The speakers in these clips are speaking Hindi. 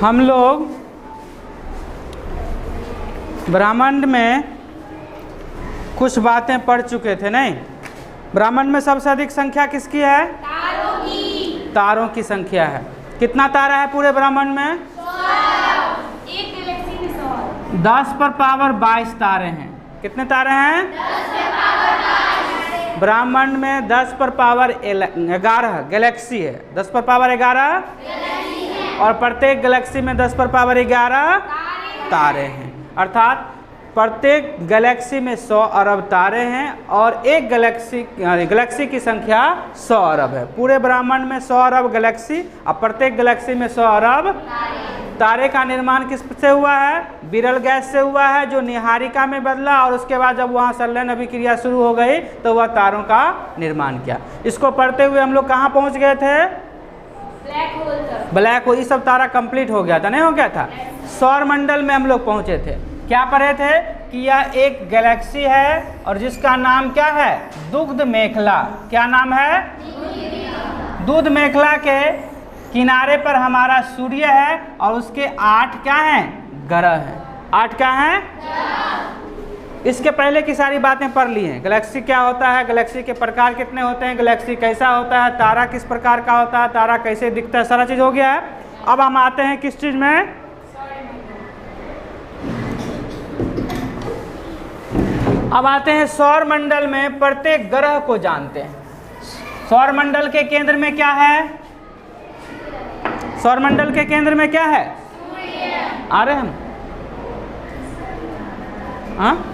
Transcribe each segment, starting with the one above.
हम लोग ब्रह्मांड में कुछ बातें पढ़ चुके थे, नहीं? ब्रह्मांड में सबसे अधिक संख्या किसकी है? तारों की। तारों की संख्या है। कितना तारा है पूरे ब्रह्मांड में? 100। एक गैलेक्सी में 100। 10 पर पावर 22 तारे हैं। कितने तारे हैं? 10 पर पावर 22। ब्रह्मांड में 10 पर पावर 11 गैलेक्सी है। 10 पर पावर 11 गैलेक्सी है। और प्रत्येक गैलेक्सी में 10 पर पावर 11 तारे हैं। अर्थात प्रत्येक गैलेक्सी में 100 अरब तारे हैं और एक गैलेक्सी की संख्या 100 अरब है। पूरे ब्रह्मांड में 100 अरब गैलेक्सी और प्रत्येक गैलेक्सी में 100 अरब तारे का निर्माण किस से हुआ है? विरल गैस से हुआ है, जो निहारिका में बदला और उसके बाद जब वहाँ संलयन अभिक्रिया शुरू हो गई तो वह तारों का निर्माण किया। इसको पढ़ते हुए हम लोग कहाँ पहुँच गए थे? ब्लैक होल तक। Black hole. ये सब तारा कंप्लीट हो गया था, नहीं हो गया था? सौर मंडल में हम लोग पहुँचे थे। क्या पढ़े थे? कि यह एक गैलेक्सी है और जिसका नाम क्या है? दुग्ध मेखला। क्या नाम है? दूध मेखला के किनारे पर हमारा सूर्य है और उसके 8 क्या हैं? ग्रह हैं। 8 क्या हैं? इसके पहले की सारी बातें पढ़ ली हैं। गैलेक्सी क्या होता है, गैलेक्सी के प्रकार कितने होते हैं, गैलेक्सी कैसा होता है, तारा किस प्रकार का होता है, तारा कैसे दिखता है, सारा चीज़ हो गया है। अब हम आते हैं किस चीज़ में? अब आते हैं सौर मंडल में प्रत्येक ग्रह को जानते हैं। सौर मंडल के केंद्र में क्या है? सौर मंडल के केंद्र में क्या है? आ रहे हम? हाँ,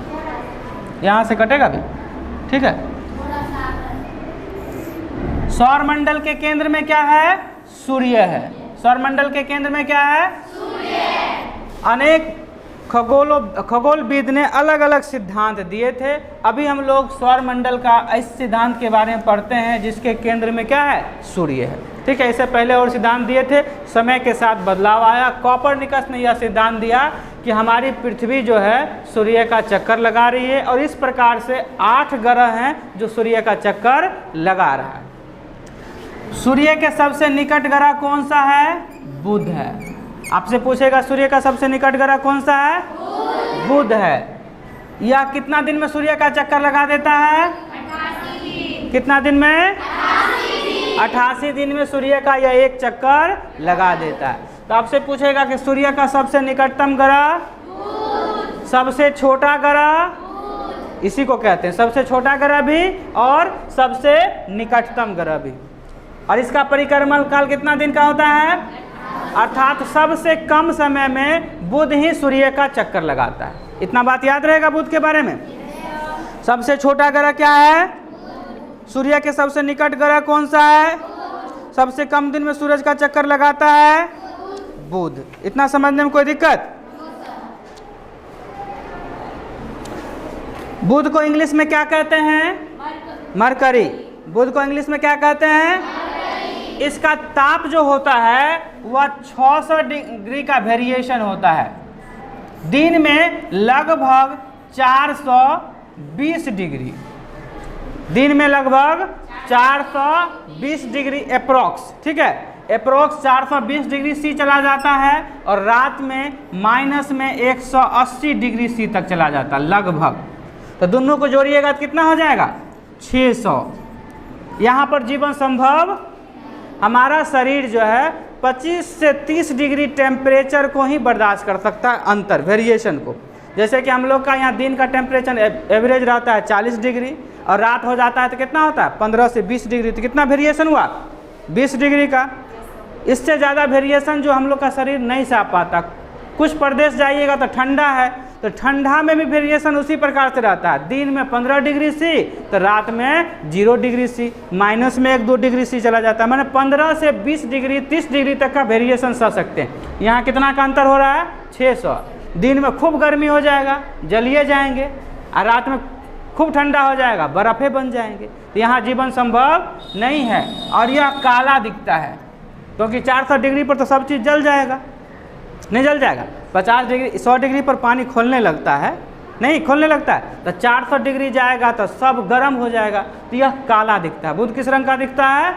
यहाँ से कटेगा भी, ठीक है। सौर मंडल के केंद्र में क्या है? सूर्य है। सौर मंडल के केंद्र में क्या है? सूर्य। अनेक खगोलविद ने अलग अलग सिद्धांत दिए थे। अभी हम लोग सौर मंडल का इस सिद्धांत के बारे में पढ़ते हैं जिसके केंद्र में क्या है? सूर्य है, ठीक है। इससे पहले और सिद्धांत दिए थे, समय के साथ बदलाव आया। कोपरनिकस ने यह सिद्धांत दिया कि हमारी पृथ्वी जो है सूर्य का चक्कर लगा रही है और इस प्रकार से 8 ग्रह हैं जो सूर्य का चक्कर लगा रहा है। सूर्य के सबसे निकट ग्रह कौन सा है? बुध है। आपसे पूछेगा सूर्य का सबसे निकट ग्रह कौन सा है? बुध है। यह कितना दिन में सूर्य का चक्कर लगा देता है? 88 दिन। कितना दिन में? 88 दिन। 88 दिन में सूर्य का यह एक चक्कर लगा देता है। तो आपसे पूछेगा कि सूर्य का सबसे निकटतम ग्रह? सबसे छोटा ग्रह इसी को कहते हैं, सबसे छोटा ग्रह भी और सबसे निकटतम ग्रह भी। और इसका परिक्रमण काल कितना दिन का होता है? अर्थात सबसे कम समय में बुध ही सूर्य का चक्कर लगाता है। इतना बात याद रहेगा बुध के बारे में। सबसे छोटा ग्रह क्या है? सूर्य के सबसे निकट ग्रह कौन सा है? सबसे कम दिन में सूरज का चक्कर लगाता है बुध। इतना समझने में कोई दिक्कत? बुध को इंग्लिश में क्या कहते हैं? मरकरी। बुध को इंग्लिश में क्या कहते हैं? इसका ताप जो होता है वह 600 डिग्री का वेरिएशन होता है। दिन में लगभग 420 डिग्री, दिन में लगभग 420 डिग्री अप्रोक्स, ठीक है। अप्रोक्स 420 डिग्री सी चला जाता है और रात में माइनस में 180 डिग्री सी तक चला जाता है लगभग। तो दोनों को जोड़िएगा तो कितना हो जाएगा? 600। यहाँ पर जीवन संभव? हमारा शरीर जो है 25 से 30 डिग्री टेम्परेचर को ही बर्दाश्त कर सकता है, अंतर वेरिएशन को। जैसे कि हम लोग का यहाँ दिन का टेम्परेचर एवरेज रहता है 40 डिग्री और रात हो जाता है तो कितना होता है? 15 से 20 डिग्री। तो कितना वेरिएशन हुआ? 20 डिग्री का। इससे ज़्यादा वेरिएशन जो हम लोग का शरीर नहीं सह पाता। कुछ प्रदेश जाइएगा तो ठंडा है, तो ठंडा में भी वेरिएशन उसी प्रकार से रहता है। दिन में 15 डिग्री सी तो रात में 0 डिग्री सी, माइनस में 1-2 डिग्री सी चला जाता है। मैंने 15 से 20 डिग्री 30 डिग्री तक का वेरिएशन सह सकते हैं। यहाँ कितना का अंतर हो रहा है? 600। दिन में खूब गर्मी हो जाएगा, जलिए जाएंगे, और रात में खूब ठंडा हो जाएगा, बर्फ़े बन जाएंगे। तो यहाँ जीवन संभव नहीं है। और यह काला दिखता है क्योंकि 400 डिग्री पर तो सब चीज़ जल जाएगा, नहीं जल जाएगा। 50 डिग्री 100 डिग्री पर पानी खोलने लगता है, नहीं खोलने लगता है, तो 400 डिग्री जाएगा तो सब गर्म हो जाएगा। तो यह काला दिखता है। बुध किस रंग का दिखता है?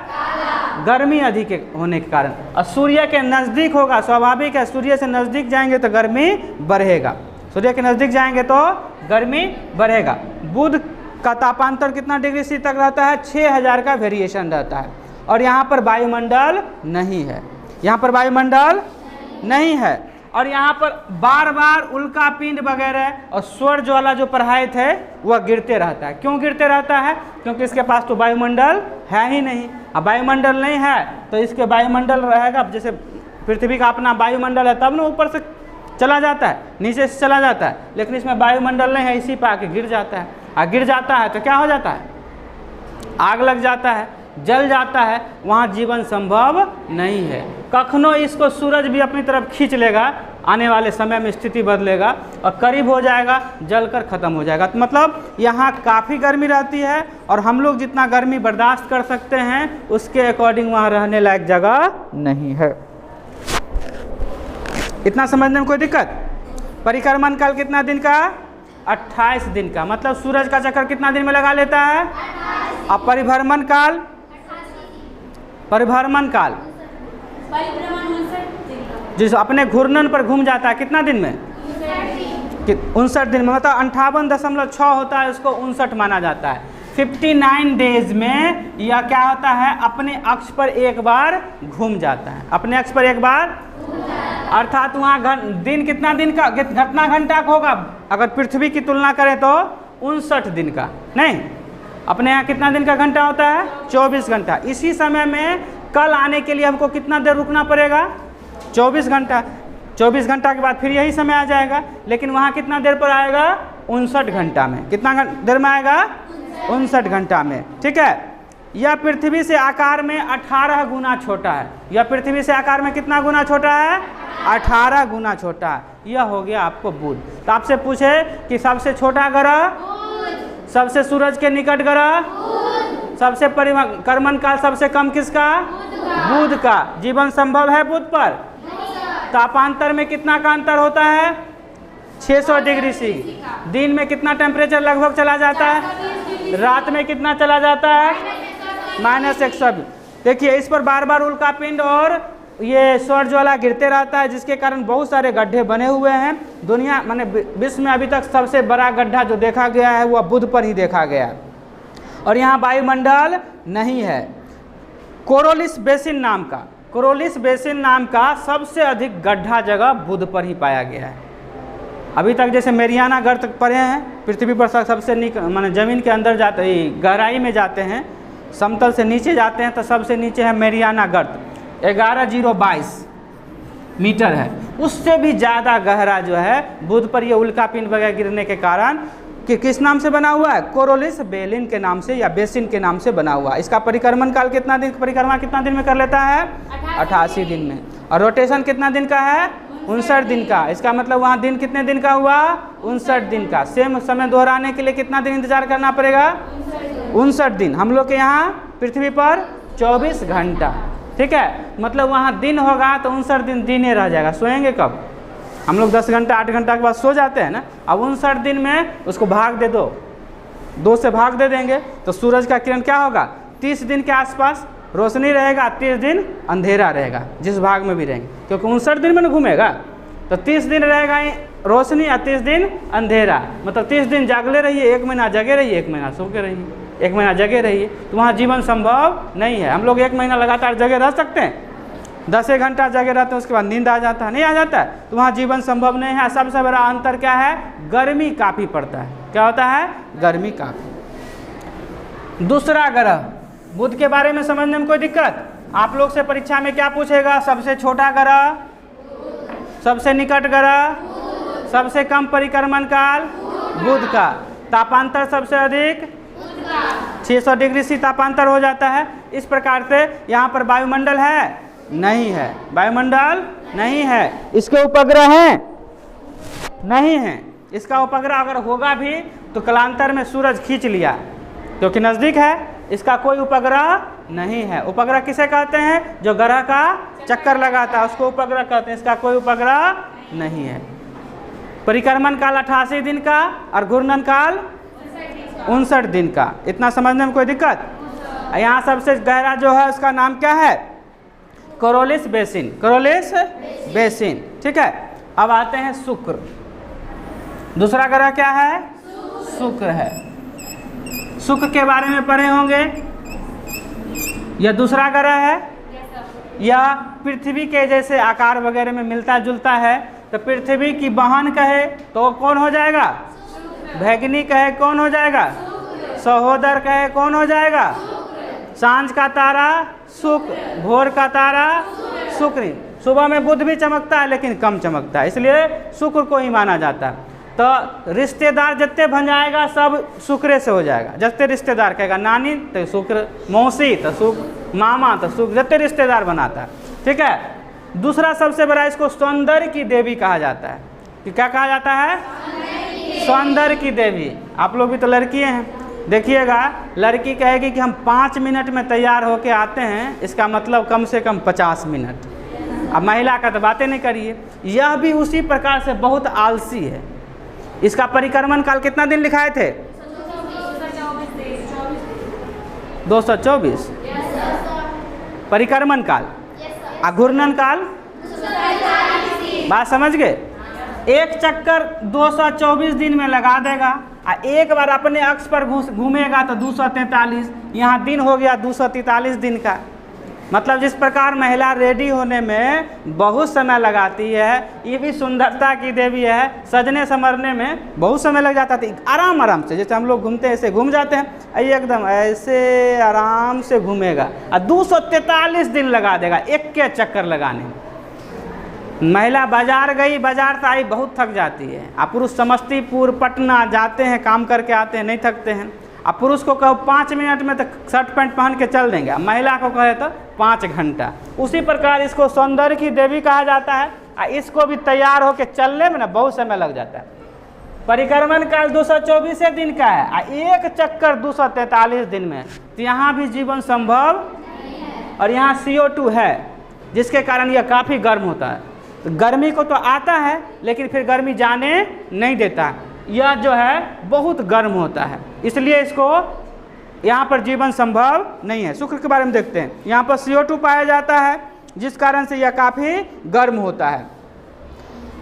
गर्मी अधिक होने के कारण। और सूर्य के नज़दीक होगा, स्वाभाविक है, सूर्य से नज़दीक जाएंगे तो गर्मी बढ़ेगा, सूर्य के नज़दीक जाएंगे तो गर्मी बढ़ेगा। बुध का तापांतर कितना डिग्री सी तक रहता है? 6000 का वेरिएशन रहता है। और यहाँ पर वायुमंडल नहीं है, यहाँ पर वायुमंडल नहीं है। और यहाँ पर बार बार उल्का पिंड वगैरह और सौर ज्वाला जो प्रवाहित है वह गिरते रहता है। क्यों गिरते रहता है? क्योंकि इसके पास तो वायुमंडल है ही नहीं। अब वायुमंडल नहीं है तो इसके वायुमंडल रहेगा, जैसे पृथ्वी का अपना वायुमंडल है तब ना ऊपर से चला जाता है, नीचे से चला जाता है, लेकिन इसमें वायुमंडल नहीं है, इसी पर आके गिर जाता है। और गिर जाता है तो क्या हो जाता है? आग लग जाता है, जल जाता है, वहाँ जीवन संभव नहीं है। कखनो इसको सूरज भी अपनी तरफ खींच लेगा, आने वाले समय में स्थिति बदलेगा और करीब हो जाएगा, जलकर ख़त्म हो जाएगा। तो मतलब यहाँ काफ़ी गर्मी रहती है और हम लोग जितना गर्मी बर्दाश्त कर सकते हैं उसके अकॉर्डिंग वहाँ रहने लायक जगह नहीं है। इतना समझने में कोई दिक्कत? परिक्रमण काल कितना दिन का? 28 दिन का। मतलब सूरज का चक्कर कितना दिन में लगा लेता है? अब परिभ्रमण काल, परिभ्रमण काल जिस अपने घूर्णन पर घूम जाता है कितना दिन में? 59 दिन में। मतलब 58.6 होता है, उसको 59 माना जाता है। 59 डेज में यह क्या होता है? अपने अक्ष पर एक बार घूम जाता है, अपने अक्ष पर एक बार, अर्थात वहाँ दिन कितना दिन का, कितना घंटा का होगा? अगर पृथ्वी की तुलना करें तो 59 दिन का, नहीं, अपने यहाँ कितना दिन का घंटा होता है? 24 घंटा। इसी समय में कल आने के लिए हमको कितना देर रुकना पड़ेगा? 24 घंटा। 24 घंटा के बाद फिर यही समय आ जाएगा, लेकिन वहाँ कितना देर पर आएगा? 59 घंटा में। कितना देर में आएगा? 59 घंटा में। ठीक है। यह पृथ्वी से आकार में 18 गुना छोटा है। यह पृथ्वी से आकार में कितना गुना छोटा है? 18 गुना छोटा है। यह हो गया आपको बुध। तो आपसे पूछे कि सबसे छोटा ग्रह, सबसे सूरज के निकट ग्रह, सबसे परिक्रमण काल सबसे कम किसका? बुध का। जीवन संभव है बुध पर? तापांतर में कितना का अंतर होता है? 600 डिग्री सी। दिन में कितना टेम्परेचर लगभग चला जाता है? रात में कितना चला जाता है? -120। देखिए इस पर बार बार उल्का पिंड और ये सौर ज्वाला गिरते रहता है, जिसके कारण बहुत सारे गड्ढे बने हुए हैं। दुनिया माने विश्व में अभी तक सबसे बड़ा गड्ढा जो देखा गया है वह बुध पर ही देखा गया। और यहाँ वायुमंडल नहीं है। कोरोलिस बेसिन नाम का, कोरोलिस बेसिन नाम का सबसे अधिक गड्ढा जगह बुध पर ही पाया गया है। अभी तक जैसे मेरियाना गर्त पड़े हैं पृथ्वी पर, सबसे माने ज़मीन के अंदर जाते, गहराई में जाते हैं, समतल से नीचे जाते हैं तो सबसे नीचे है मेरियाना गर्त, 11,022 मीटर है। उससे भी ज़्यादा गहरा जो है बुध पर ये उल्का पिंड वगैरह गिरने के कारण कि किस नाम से बना हुआ है? कोरोलिस बेलिन के नाम से या बेसिन के नाम से बना हुआ। इसका परिक्रमण काल कितना दिन, परिक्रमा कितना दिन में कर लेता है? 88 दिन में। और रोटेशन कितना दिन का है? 59 दिन का। इसका मतलब वहाँ दिन कितने दिन का हुआ? 59 दिन का। सेम समय दोहराने के लिए कितना दिन इंतजार करना पड़ेगा? 59 दिन। हम लोग के यहाँ पृथ्वी पर 24 घंटा। ठीक है, मतलब वहाँ दिन होगा तो 59 दिन दिन ही रह जाएगा। सोएंगे कब? हम लोग 10 घंटा 8 घंटा के बाद सो जाते हैं ना। अब 59 दिन में उसको भाग दे दो, 2 से भाग दे देंगे तो सूरज का किरण क्या होगा? 30 दिन के आसपास रोशनी रहेगा, 30 दिन अंधेरा रहेगा, जिस भाग में भी रहेंगे, क्योंकि 59 दिन में ना घूमेगा। तो 30 दिन रहेगा रोशनी और 30 दिन अंधेरा। मतलब 30 दिन जागले रहिए, 1 महीना जगे रहिए, 1 महीना सो के रहिए, 1 महीना जगे रहिए। तो वहाँ जीवन संभव नहीं है। हम लोग 1 महीना लगातार जगे रह सकते हैं? 10 घंटा जगे रहते हैं, उसके बाद नींद आ जाता है, नहीं आ जाता है? तो वहाँ जीवन संभव नहीं है। सबसे बड़ा अंतर क्या है? गर्मी काफ़ी पड़ता है। क्या होता है? गर्मी काफ़ी। दूसरा ग्रह बुध के बारे में समझने में कोई दिक्कत? आप लोग से परीक्षा में क्या पूछेगा? सबसे छोटा ग्रह, सबसे निकट ग्रह, सबसे कम परिक्रमण काल बुध का। तापांतर सबसे अधिक 600 डिग्री सी तापांतर हो जाता है। इस प्रकार से यहाँ पर वायुमंडल है? नहीं है। वायुमंडल नहीं है। इसके उपग्रह हैं? नहीं है। इसका उपग्रह अगर होगा भी तो कालांतर में सूरज खींच लिया, क्योंकि नज़दीक है। इसका कोई उपग्रह नहीं है। उपग्रह किसे कहते हैं? जो ग्रह का चक्कर लगाता है उसको उपग्रह कहते हैं। इसका कोई उपग्रह नहीं है। परिक्रमण काल 88 दिन का और घूर्णन काल 59 दिन का। इतना समझने में कोई दिक्कत? यहाँ सबसे गहरा जो है उसका नाम क्या है? Coriolis basin, Coriolis basin. ठीक है, अब आते हैं शुक्र। दूसरा ग्रह क्या है? शुक्र है। शुक्र के बारे में पढ़े होंगे। यह दूसरा ग्रह है, या पृथ्वी के जैसे आकार वगैरह में मिलता जुलता है। तो पृथ्वी की बहन कहे तो कौन हो जाएगा? भैगनी कहे कौन हो जाएगा? सहोदर कहे कौन हो जाएगा? सांझ का तारा शुक्र, भोर का तारा शुक्र। सुबह में बुध भी चमकता है लेकिन कम चमकता है, इसलिए शुक्र को ही माना जाता है। तो रिश्तेदार जितने बन जाएगा सब शुक्र से हो जाएगा। जितने रिश्तेदार कहेगा नानी तो शुक्र, मौसी तो शुक्र, मामा तो शुक्र, जितने रिश्तेदार बनाता है। ठीक है, दूसरा सबसे बड़ा इसको सौंदर्य की देवी कहा जाता है। कि क्या कहा जाता है? सौंदर्य की देवी। आप लोग भी तो लड़की हैं, देखिएगा लड़की कहेगी कि हम 5 मिनट में तैयार होके आते हैं, इसका मतलब कम से कम 50 मिनट। अब महिला का तो बातें नहीं करिए। यह भी उसी प्रकार से बहुत आलसी है। इसका परिक्रमण काल कितना दिन लिखाए थे? 224 परिक्रमण काल। घूर्णन काल बात समझ गए? एक चक्कर 224 दिन में लगा देगा, एक बार अपने अक्ष पर घूमेगा तो 243। यहाँ दिन हो गया 243 दिन का। मतलब जिस प्रकार महिला रेडी होने में बहुत समय लगाती है, ये भी सुंदरता की देवी है। सजने संवरने में बहुत समय लग जाता था, आराम आराम से जैसे हम लोग घूमते हैं ऐसे घूम जाते हैं, एकदम ऐसे आराम से घूमेगा और 243 दिन लगा देगा एक के चक्कर लगाने में। महिला बाजार गई, बाजार से आई, बहुत थक जाती है। अब पुरुष समस्तीपुर पटना जाते हैं, काम करके आते हैं, नहीं थकते हैं। अब पुरुष को कहो 5 मिनट में तो शर्ट पैंट पहन के चल देंगे, महिला को कहे तो 5 घंटा। उसी प्रकार इसको सौंदर्य की देवी कहा जाता है। और इसको भी तैयार होकर चलने में ना बहुत समय लग जाता है। परिक्रमण काल 224 दिन का है और एक चक्कर 243 दिन में। तो यहाँ भी जीवन संभव, और यहाँ CO2 है जिसके कारण यह काफ़ी गर्म होता है। तो गर्मी को तो आता है लेकिन फिर गर्मी जाने नहीं देता। यह जो है बहुत गर्म होता है, इसलिए इसको यहाँ पर जीवन संभव नहीं है। शुक्र के बारे में देखते हैं। यहाँ पर CO2 पाया जाता है जिस कारण से यह काफ़ी गर्म होता है।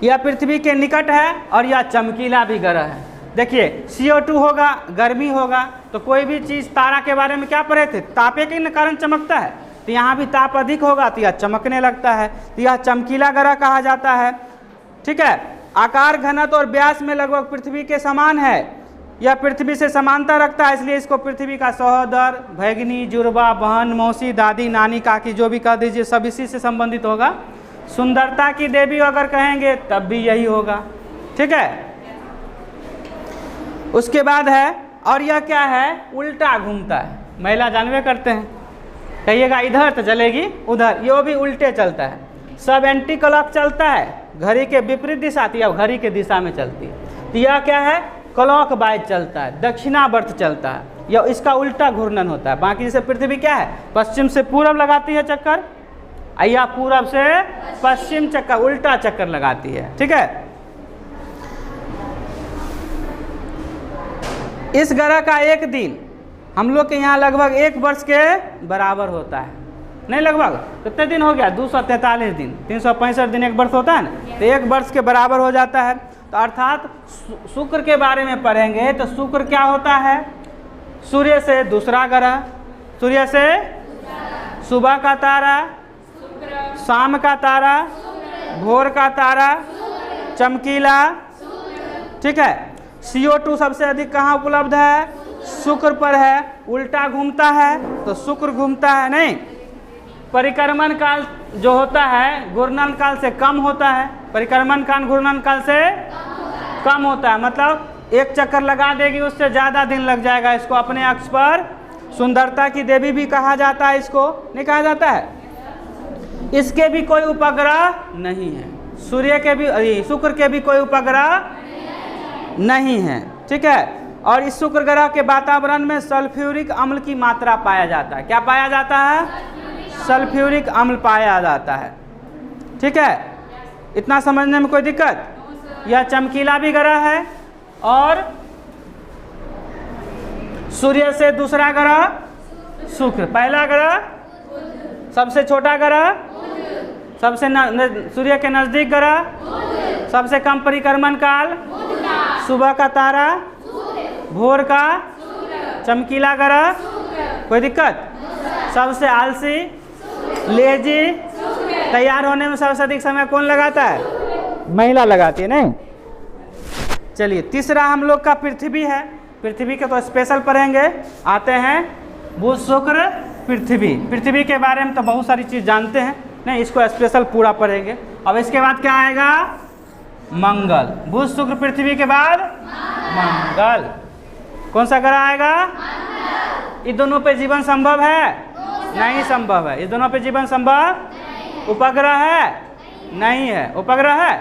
यह पृथ्वी के निकट है और यह चमकीला भी ग्रह है। देखिए CO2 होगा, गर्मी होगा, तो कोई भी चीज़ तारा के बारे में क्या पढ़े थे? तापे के कारण चमकता है। तो यहाँ भी ताप अधिक होगा तो यह चमकने लगता है। तो यह चमकीला ग्रह कहा जाता है। ठीक है, आकार, घनत्व और व्यास में लगभग पृथ्वी के समान है। यह पृथ्वी से समानता रखता है, इसलिए इसको पृथ्वी का सहोदर, भैगनी, जुड़वा, बहन, मौसी, दादी, नानी, काकी जो भी कह दीजिए सब इसी से संबंधित होगा। सुंदरता की देवी अगर कहेंगे तब भी यही होगा। ठीक है, उसके बाद है, और यह क्या है? उल्टा घूमता है। महिला जानवे करते हैं, कहिएगा इधर तो चलेगी उधर, ये भी उल्टे चलता है। सब एंटी क्लॉक चलता है, घड़ी के विपरीत दिशा थी अब घड़ी के दिशा में चलती है। तो यह क्या है? क्लॉक वाइज चलता है, दक्षिणावर्त चलता है। यह इसका उल्टा घूर्णन होता है। बाकी जैसे पृथ्वी क्या है? पश्चिम से पूरब लगाती है चक्कर, या पूरब से पश्चिम चक्कर, उल्टा चक्कर लगाती है। ठीक है, इस ग्रह का एक दिन हम लोग के यहाँ लगभग 1 वर्ष के बराबर होता है। नहीं, लगभग कितने दिन हो गया? 243 दिन, 365 दिन 1 वर्ष होता है ना, तो 1 वर्ष के बराबर हो जाता है। तो अर्थात शुक्र के बारे में पढ़ेंगे तो शुक्र क्या होता है? सूर्य से दूसरा ग्रह, सूर्य से सुबह का तारा, शाम का तारा, भोर का तारा, चमकीला। ठीक है, CO2 सबसे अधिक कहाँ उपलब्ध है? शुक्र पर है। उल्टा घूमता है तो शुक्र घूमता है नहीं। परिक्रमण काल जो होता है घूर्णन काल से कम होता है। परिक्रमण काल घूर्णन काल से कम होता है, मतलब एक चक्कर लगा देगी उससे ज़्यादा दिन लग जाएगा। इसको अपने अक्ष पर सुंदरता की देवी भी कहा जाता है। इसको नहीं कहा जाता है? इसके भी कोई उपग्रह नहीं है, सूर्य के भी, शुक्र के भी कोई उपग्रह नहीं है। ठीक है, और इस शुक्र ग्रह के वातावरण में सल्फ्यूरिक अम्ल की मात्रा पाया जाता है। क्या पाया जाता है? सल्फ्यूरिक अम्ल पाया जाता है। ठीक है, इतना समझने में कोई दिक्कत? यह चमकीला भी ग्रह है और सूर्य से दूसरा ग्रह शुक्र। पहला ग्रह, सबसे छोटा ग्रह, सबसे सूर्य के नजदीक ग्रह, सबसे कम परिक्रमण काल, सुबह का तारा, भोर का चमकीला ग्रह, कोई दिक्कत, सबसे आलसी, लेजी, तैयार होने में सबसे अधिक समय कौन लगाता है? महिला लगाती है, नहीं? चलिए, तीसरा हम लोग का पृथ्वी है। पृथ्वी के तो स्पेशल पढ़ेंगे। आते हैं बुध शुक्र पृथ्वी। पृथ्वी के बारे में तो बहुत सारी चीज़ जानते हैं, नहीं, इसको स्पेशल पूरा पढ़ेंगे। अब इसके बाद क्या आएगा? मंगल। बुध शुक्र पृथ्वी के बाद मंगल। कौन सा ग्रह आएगा? इन दोनों पे जीवन संभव है? नहीं संभव है। इस दोनों पे जीवन संभव? उपग्रह है? नहीं है। उपग्रह है?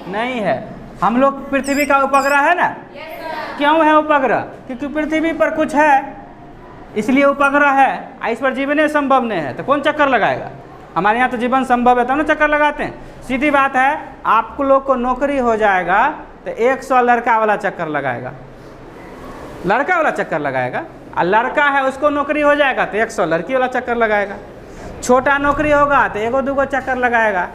नहीं है। हम लोग पृथ्वी का उपग्रह है ना? क्यों है उपग्रह? क्योंकि पृथ्वी पर कुछ है, इसलिए उपग्रह है। इस पर जीवन संभव नहीं है तो कौन चक्कर लगाएगा? हमारे यहाँ तो जीवन संभव है, तो ना चक्कर लगाते हैं। सीधी बात है, आपको लोग को नौकरी हो जाएगा तो 100 लड़का वाला चक्कर लगाएगा, लड़का वाला चक्कर लगाएगा। और लड़का है उसको नौकरी हो जाएगा तो 100 लड़की वाला चक्कर लगाएगा। छोटा नौकरी होगा तो 1-2 चक्कर लगाएगा।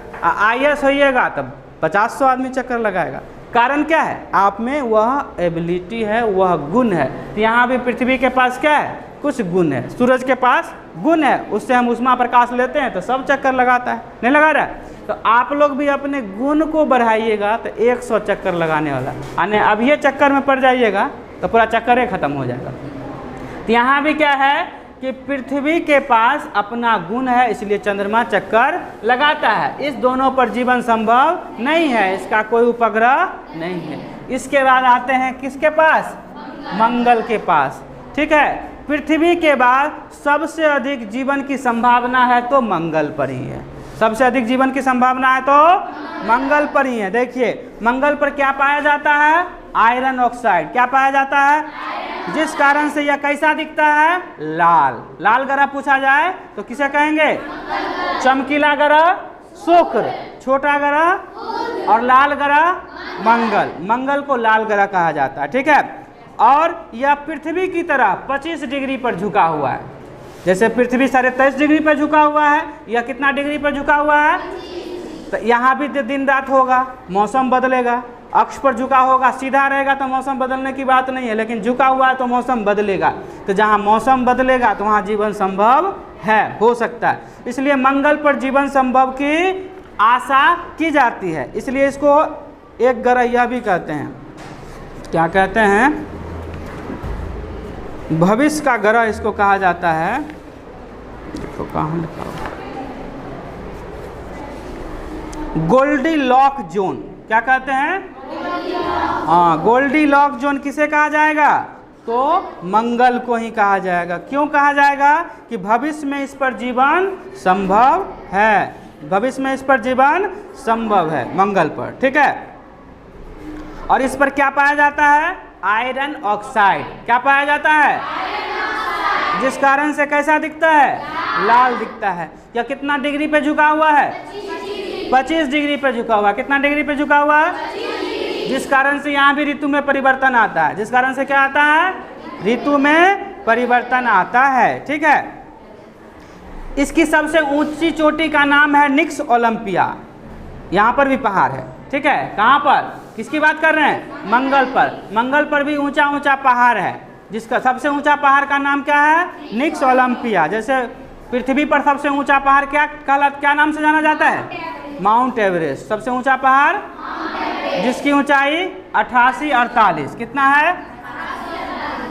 IAS होइएगा तब 50-100 आदमी चक्कर लगाएगा। कारण क्या है? आप में वह एबिलिटी है, वह गुण है। तो यहाँ भी पृथ्वी के पास क्या है? कुछ गुण है। सूरज के पास गुण है, उससे हम उष्मा प्रकाश लेते हैं तो सब चक्कर लगाता है, नहीं लगा रहा है? तो आप लोग भी अपने गुण को बढ़ाइएगा तो 100 चक्कर लगाने वाला। यानी अब ये चक्कर में पड़ जाइएगा तो पूरा चक्कर ही खत्म हो जाएगा। तो यहाँ भी क्या है कि पृथ्वी के पास अपना गुण है, इसलिए चंद्रमा चक्कर लगाता है। इस दोनों पर जीवन संभव नहीं है, इसका कोई उपग्रह नहीं है। इसके बाद आते हैं किसके पास? मंगल के पास। ठीक है, पृथ्वी के बाद सबसे अधिक जीवन की संभावना है तो मंगल पर ही है। सबसे अधिक जीवन की संभावना है तो मंगल पर ही है। देखिए, मंगल पर क्या पाया जाता है? Iron oxide. क्या पाया जाता है? जिस कारण से यह कैसा दिखता है? लाल। लाल ग्रह पूछा जाए तो किसे कहेंगे? चमकीला ग्रह शुक्र, छोटा ग्रह और लाल ग्रह मंगल। मंगल को लाल ग्रह कहा जाता है। ठीक है, और यह पृथ्वी की तरह 25 डिग्री पर झुका हुआ है। जैसे पृथ्वी 23.5 डिग्री पर झुका हुआ है, यह कितना डिग्री पर झुका हुआ है? तो यहाँ भी दिन रात होगा, मौसम बदलेगा। अक्ष पर झुका होगा, सीधा रहेगा तो मौसम बदलने की बात नहीं है, लेकिन झुका हुआ है तो मौसम बदलेगा। तो जहाँ मौसम बदलेगा तो वहाँ जीवन संभव है, हो सकता है। इसलिए मंगल पर जीवन संभव की आशा की जाती है। इसलिए इसको एक ग्रह यह भी कहते हैं, क्या कहते हैं? भविष्य का ग्रह इसको कहा जाता है। देखो कहाँ लिखा हुआ, गोल्डीलॉक जोन। क्या कहते हैं? हाँ, गोल्डीलॉक जोन किसे कहा जाएगा? तो मंगल को ही कहा जाएगा। क्यों कहा जाएगा? कि भविष्य में इस पर जीवन संभव है। भविष्य में इस पर जीवन संभव है मंगल पर। ठीक है, और इस पर क्या पाया जाता है? Iron oxide. क्या पाया जाता है? जिस कारण से कैसा दिखता है? लाल दिखता है। या कितना डिग्री पे झुका हुआ है? 25 डिग्री पे झुका हुआ है। कितना डिग्री पे झुका हुआ है? जिस कारण से यहाँ भी ऋतु में परिवर्तन आता है। जिस कारण से क्या आता है? ऋतु में परिवर्तन आता है। ठीक है, इसकी सबसे ऊंची चोटी का नाम है निक्स ओलंपिया। यहाँ पर भी पहाड़ है। ठीक है, कहाँ पर? किसकी बात कर रहे हैं? मंगल पर। मंगल पर भी ऊंचा ऊंचा पहाड़ है, जिसका सबसे ऊंचा पहाड़ का नाम क्या है? निक्स ओलंपिया। जैसे पृथ्वी पर सबसे ऊंचा पहाड़ क्या नाम से जाना जाता है? Mount Everest. सबसे ऊंचा पहाड़ जिसकी ऊंचाई 88-48 कितना है?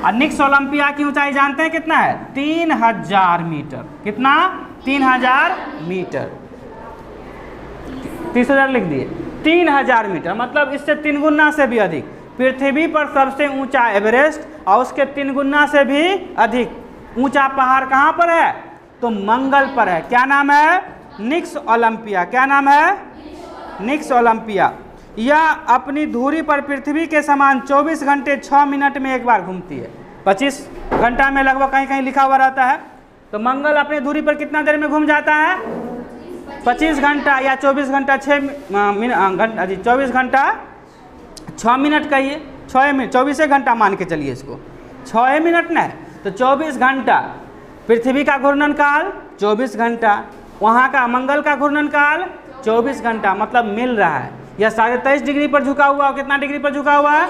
और निक्स ओलंपिया की ऊंचाई जानते हैं कितना है? 3000 मीटर। कितना? 3000 मीटर। 30,000 लिख दिए, 3000 मीटर, मतलब इससे 3 गुना से भी अधिक। पृथ्वी पर सबसे ऊंचा एवरेस्ट और उसके 3 गुना से भी अधिक ऊंचा पहाड़ कहाँ पर है? तो मंगल पर है। क्या नाम है? निक्स ओलंपिया। क्या नाम है? निक्स ओलंपिया। यह अपनी धुरी पर पृथ्वी के समान 24 घंटे 6 मिनट में एक बार घूमती है। 25 घंटा में लगभग कहीं कहीं लिखा हुआ रहता है। तो मंगल अपनी धुरी पर कितना देर में घूम जाता है? 25 घंटा या 24 घंटा 24 घंटा 6 मिनट कहिए, 6 मिनट, 24 घंटा मान के चलिए इसको, 6 मिनट ना, तो 24 घंटा पृथ्वी का घूर्णन काल 24 घंटा, वहाँ का मंगल का घूर्णन काल 24 घंटा, मतलब मिल रहा है। यह 23.5 डिग्री पर झुका हुआ, कितना डिग्री पर झुका हुआ है?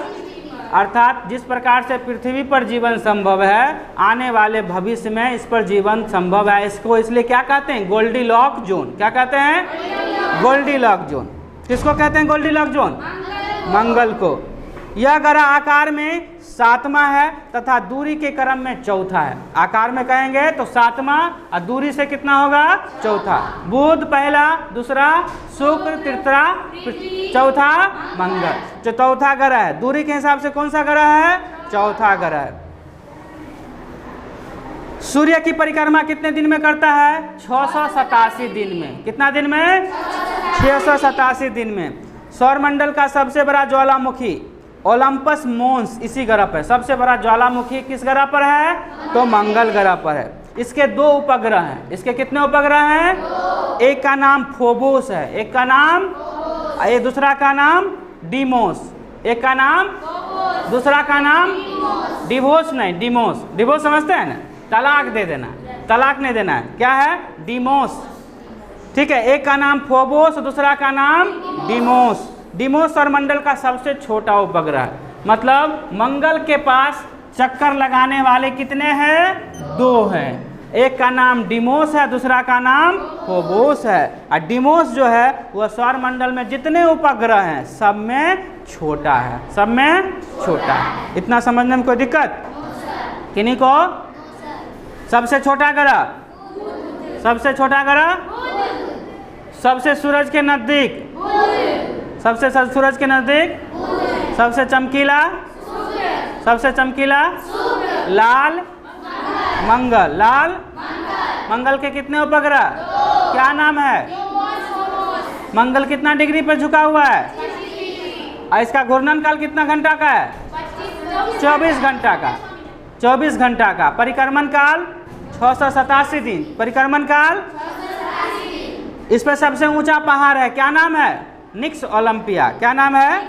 अर्थात जिस प्रकार से पृथ्वी पर जीवन संभव है, आने वाले भविष्य में इस पर जीवन संभव है। इसको इसलिए क्या कहते हैं? Goldilock zone. क्या कहते हैं? Goldilock zone. किसको कहते हैं गोल्डीलॉक जोन? मंगल को। यह ग्रह आकार में 7वां है तथा दूरी के क्रम में चौथा है। आकार में कहेंगे तो 7वां और दूरी से कितना होगा? चौथा। बुध पहला, दूसरा शुक्र, तीसरा चौथा मंगल, जो चौथा ग्रह है। दूरी के हिसाब से कौन सा ग्रह है? चौथा ग्रह है। सूर्य की परिक्रमा कितने दिन में करता है? 687 दिन में। कितना दिन में? 687 दिन में। सौरमंडल का सबसे बड़ा ज्वालामुखी ओलंपस मोन्स इसी ग्रह पर। सबसे बड़ा ज्वालामुखी किस ग्रह पर है? तो मंगल ग्रह पर है। इसके 2 उपग्रह हैं। इसके कितने उपग्रह हैं? एक का नाम फोबोस है, एक का नाम, एक दूसरा का नाम डीमोस। एक का नाम, दूसरा का नाम डिवोस नहीं, डिमोस। डिवोस समझते हैं ना? तलाक दे देना, तलाक नहीं देना है। क्या है? डिमोस। ठीक है, एक का नाम फोबोस, दूसरा का नाम डिमोस। डिमोस सौरमंडल का सबसे छोटा उपग्रह है। मतलब मंगल के पास चक्कर लगाने वाले कितने हैं? 2 हैं। एक का नाम डिमोस है, दूसरा का नाम फोबोस है। और डिमोस जो है वह सौरमंडल में जितने उपग्रह हैं सब में छोटा है, सब में छोटा है। इतना समझने में कोई दिक्कत? किन्हीं को? सबसे छोटा ग्रह, सबसे छोटा ग्रह, सबसे सूरज के नजदीक, सबसे सूरज के नजदीक, सबसे चमकीला, सबसे चमकीला लाल मंगल। लाल मंगल के कितने उपग्रह? क्या नाम है? मंगल कितना डिग्री पर झुका हुआ है? और इसका घूर्णन काल कितना घंटा का है? 24 घंटा का। 24 घंटा का। परिक्रमण काल 687 दिन। परिक्रमण काल। इस पर सबसे ऊंचा पहाड़ है, क्या नाम है? निक्स ओलंपिया। क्या नाम है?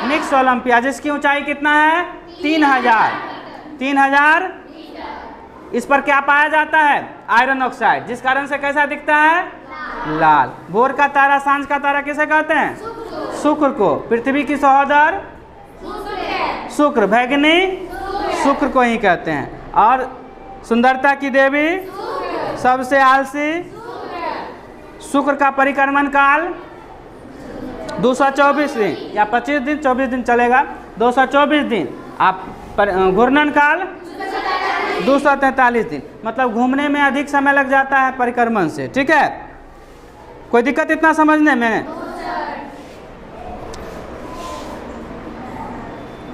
निक्स ओलंपिया, जिसकी ऊंचाई कितना है? 3000। इस पर क्या पाया जाता है? आयरन ऑक्साइड, जिस कारण से कैसा दिखता है? लाल। भोर का तारा, सांझ का तारा किसे कहते हैं? शुक्र को। पृथ्वी की सहोदर शुक्र, भैगनी शुक्र को ही कहते हैं। और सुंदरता की देवी, सबसे आलसी शुक्र का परिक्रमण काल 224 दिन या 25 दिन, 24 दिन चलेगा, 224 दिन। आप घूर्णन काल 243 दिन। मतलब घूमने में अधिक समय लग जाता है परिक्रमण से। ठीक है, कोई दिक्कत इतना समझने में?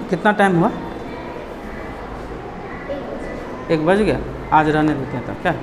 कितना टाइम हुआ? 1 बज गया। आज रहने देते हैं तब क्या?